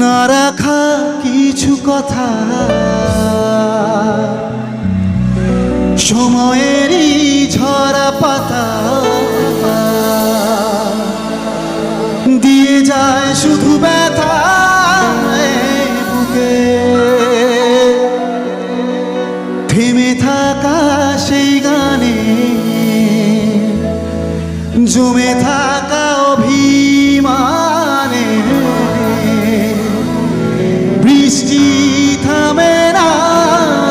না রাখা কিছু কথা সময়েরই ঝরা পাতা দিয়ে যায় শুধু ব্যথা বুকে থেমে থাকা সেই গানে জমে থাকা অভিমানে বৃষ্টি থামে না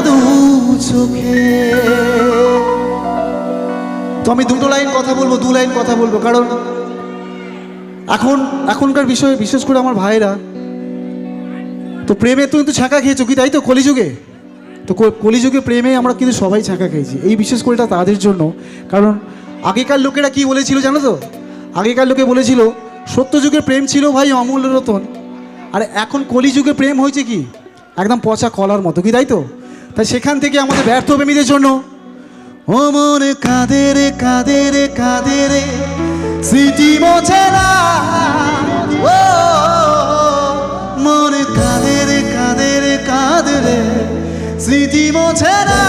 দু চোখে। তো আমি দুটো লাইন কথা বলবো, দু লাইন কথা বলবো, কারণ এখনকার বিষয়ে বিশেষ করে আমার ভাইরা তো প্রেমে তো কিন্তু ছ্যাঁকা খেয়েছো কি, তাই তো? কলিযুগে তো কলিযুগে প্রেমে আমরা কিন্তু সবাই ছ্যাঁকা খেয়েছি। এই বিশেষ করে এটা তাদের জন্য, কারণ আগেকার লোকেরা কি বলেছিল জানো তো? আগেকার লোকে বলেছিল সত্যযুগের প্রেম ছিল ভাই অমূল্য রতন, আর এখন কলিযুগে প্রেম হয়েছে কি একদম পচা কলার মতো, কি তাই তো? তাই সেখান থেকে আমাদের ব্যর্থ প্রেমীদের জন্য ও মনে কাঁদে রে কাঁদে রে কাঁদে রে স্মৃতি মোছে না, ও মনে কাঁদে রে কাঁদে রে কাঁদে রে স্মৃতি মোছে না।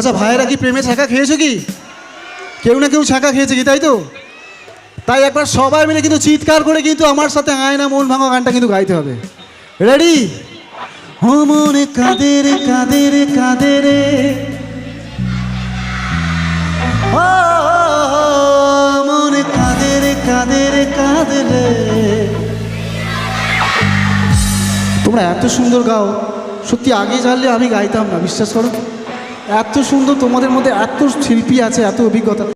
আচ্ছা ভাইয়েরা কি প্রেমে ছ্যাঁকা খেয়েছো কি? কেউ না কেউ ছ্যাঁকা খেয়েছে কি, তাই তো? তাই একবার সবাই মিলে কিন্তু চিৎকার করে কিন্তু আমার সাথে আয়না মন ভাঙা গানটা কিন্তু গাইতে হবে। রেডি? ও মনে কাঁদে রে কাঁদে রে কাঁদে রে, ও মনে কাঁদে রে কাঁদে রে কাঁদে রে। তোমরা এত সুন্দর গাও, সত্যি আগে জানলে আমি গাইতাম না, বিশ্বাস করো। এত সুন্দর, তোমাদের মধ্যে এত শিল্পী আছে, এত অভিজ্ঞতা।